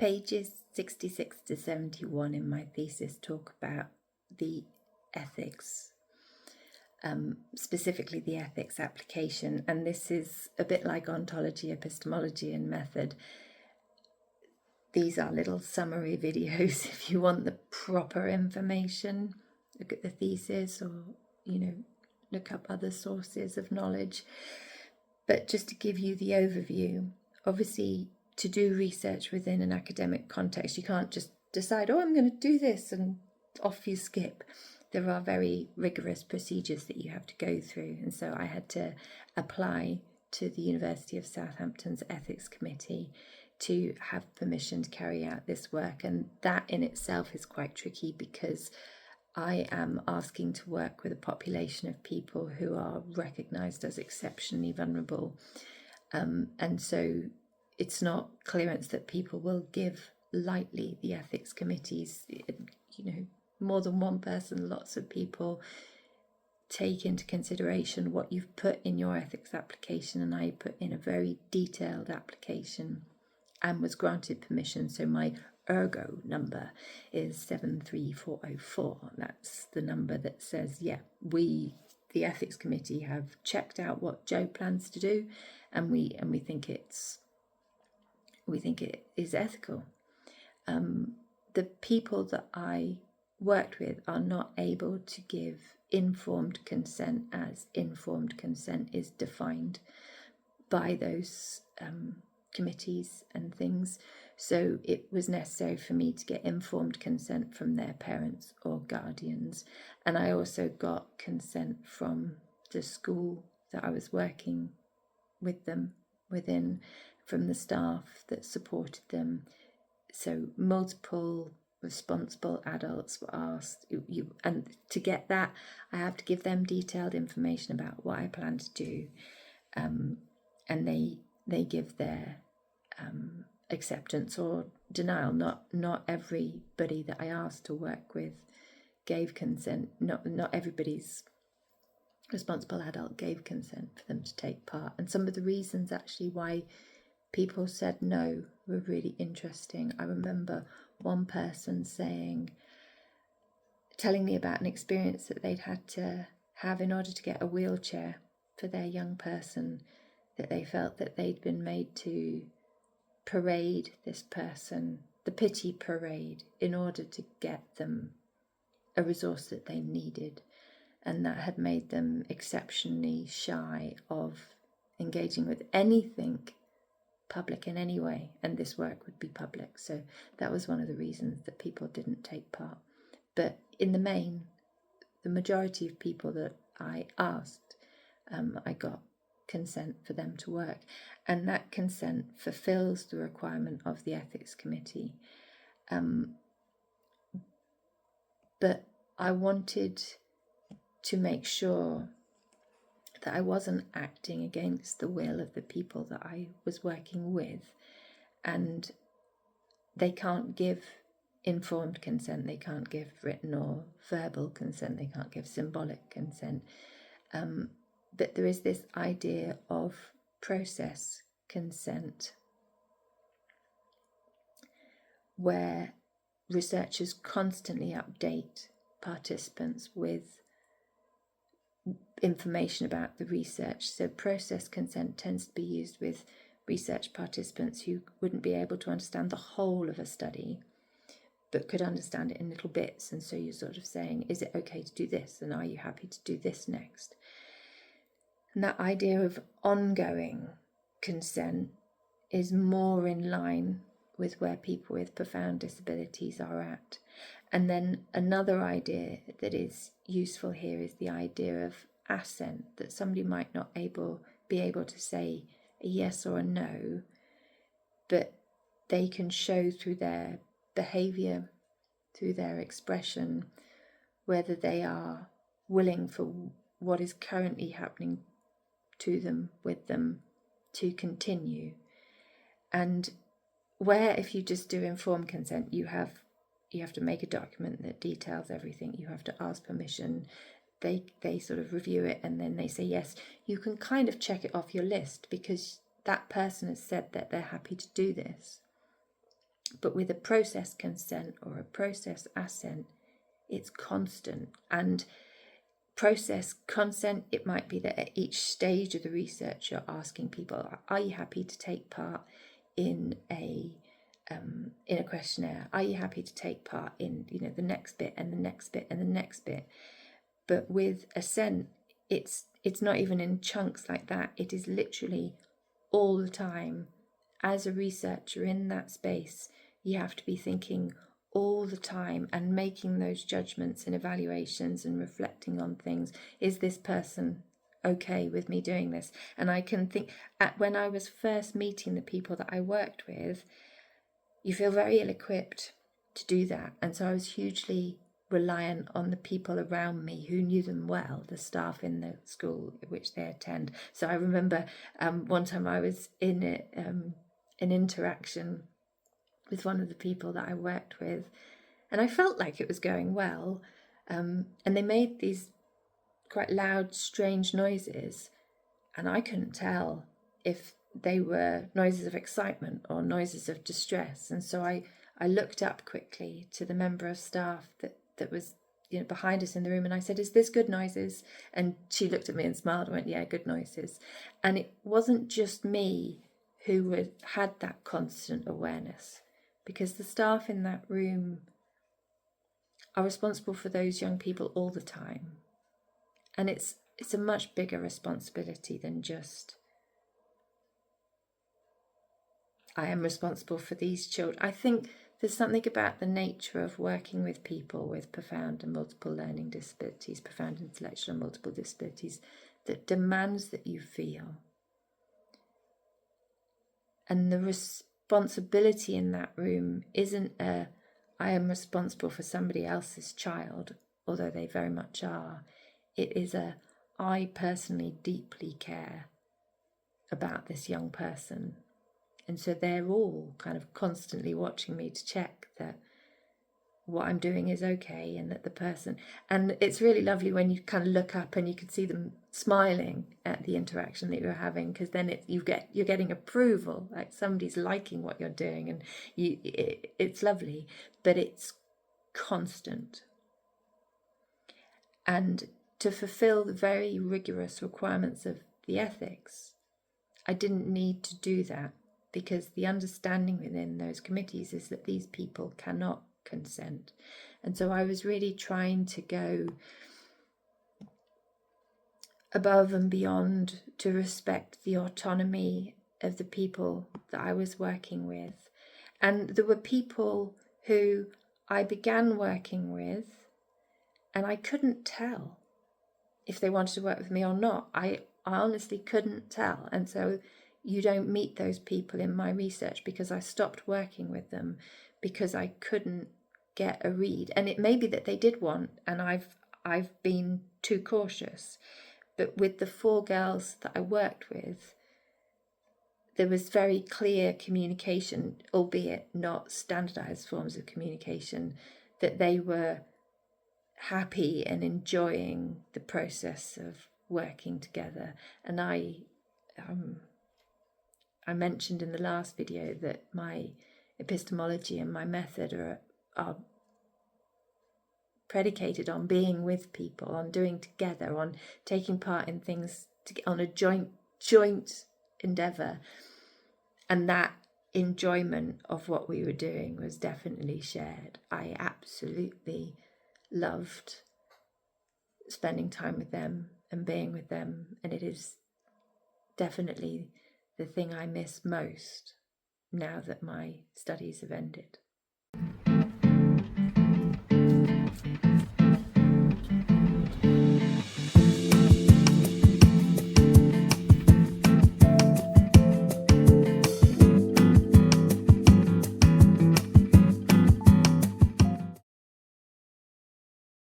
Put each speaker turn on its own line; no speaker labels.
Pages 66 to 71 in my thesis talk about the ethics, specifically the ethics application, and this is a bit like ontology, epistemology and method. These are little summary videos if you want the proper information. Look at the thesis, or look up other sources of knowledge. But just to give you the overview, obviously to do research within an academic context, you can't just decide, oh, I'm going to do this, and off you skip. There are very rigorous procedures that you have to go through. And so I had to apply to the University of Southampton's Ethics Committee to have permission to carry out this work. And that in itself is quite tricky, because I am asking to work with a population of people who are recognised as exceptionally vulnerable. And so it's not clearance that people will give lightly. The ethics committees, more than one person, lots of people take into consideration what you've put in your ethics application, and I put in a very detailed application and was granted permission. So my ergo number is 73404. That's the number that says, yeah, we, the ethics committee, have checked out what Joe plans to do, and we think it is ethical. The people that I worked with are not able to give informed consent as informed consent is defined by those committees and things. So it was necessary for me to get informed consent from their parents or guardians. And I also got consent from the school that I was working with them within, from the staff that supported them. So multiple responsible adults were asked, and to get that, I have to give them detailed information about what I plan to do, and they give their acceptance or denial. Not everybody that I asked to work with gave consent. Not everybody's responsible adult gave consent for them to take part, and some of the reasons actually why people said no were really interesting. I remember one person telling me about an experience that they'd had to have in order to get a wheelchair for their young person, that they felt that they'd been made to parade this person, the pity parade, in order to get them a resource that they needed. And that had made them exceptionally shy of engaging with anything public in any way, and this work would be public. So that was one of the reasons that people didn't take part. But in the main, the majority of people that I asked, I got consent for them to work, and that consent fulfills the requirement of the ethics committee. But I wanted to make sure that I wasn't acting against the will of the people that I was working with, and they can't give informed consent, they can't give written or verbal consent, they can't give symbolic consent, but there is this idea of process consent, where researchers constantly update participants with information about the research. So process consent tends to be used with research participants who wouldn't be able to understand the whole of a study, but could understand it in little bits. And so you're sort of saying, is it okay to do this? And are you happy to do this next? And that idea of ongoing consent is more in line with where people with profound disabilities are at. And then another idea that is useful here is the idea of assent, that somebody might not be able to say a yes or a no, but they can show through their behaviour, through their expression, whether they are willing for what is currently happening to them, with them, to continue. And where if you just do informed consent, you have to make a document that details everything. You have to ask permission. They sort of review it, and then they say yes. You can kind of check it off your list because that person has said that they're happy to do this. But with a process consent or a process assent, it's constant. And process consent, it might be that at each stage of the research you're asking people, are you happy to take part in a questionnaire? Are you happy to take part in the next bit and the next bit and the next bit? But with assent, it's not even in chunks like that. It is literally all the time. As a researcher in that space, you have to be thinking all the time and making those judgments and evaluations and reflecting on things. Is this person okay with me doing this? And I can think, when I was first meeting the people that I worked with, you feel very ill-equipped to do that. And so I was hugely reliant on the people around me who knew them well, the staff in the school which they attend. So I remember one time I was in an interaction with one of the people that I worked with, and I felt like it was going well, and they made these quite loud, strange noises, and I couldn't tell if they were noises of excitement or noises of distress. And so I looked up quickly to the member of staff that was behind us in the room, and I said, "Is this good noises?" And she looked at me and smiled and went, "Yeah, good noises." And it wasn't just me who had that constant awareness, because the staff in that room are responsible for those young people all the time. And it's a much bigger responsibility than just, I am responsible for these children. I think there's something about the nature of working with people with profound and multiple learning disabilities, profound intellectual and multiple disabilities, that demands that you feel. And the responsibility in that room isn't I am responsible for somebody else's child, although they very much are. It is I personally deeply care about this young person. And so they're all kind of constantly watching me to check that what I'm doing is okay, and that the person, and it's really lovely when you kind of look up and you can see them smiling at the interaction that you're having, because then you're getting approval, like somebody's liking what you're doing, and it's lovely, but it's constant. And to fulfill the very rigorous requirements of the ethics, I didn't need to do that, because the understanding within those committees is that these people cannot consent. And so I was really trying to go above and beyond to respect the autonomy of the people that I was working with. And there were people who I began working with and I couldn't tell if they wanted to work with me or not. I honestly couldn't tell. And so you don't meet those people in my research, because I stopped working with them because I couldn't get a read. And it may be that they did want, and I've been too cautious. But with the 4 girls that I worked with, there was very clear communication, albeit not standardized forms of communication, that they were happy and enjoying the process of working together. And I mentioned in the last video that my epistemology and my method are predicated on being with people, on doing together, on taking part in things, on a joint endeavour. And that enjoyment of what we were doing was definitely shared. I absolutely loved spending time with them and being with them, and it is definitely the thing I miss most now that my studies have ended.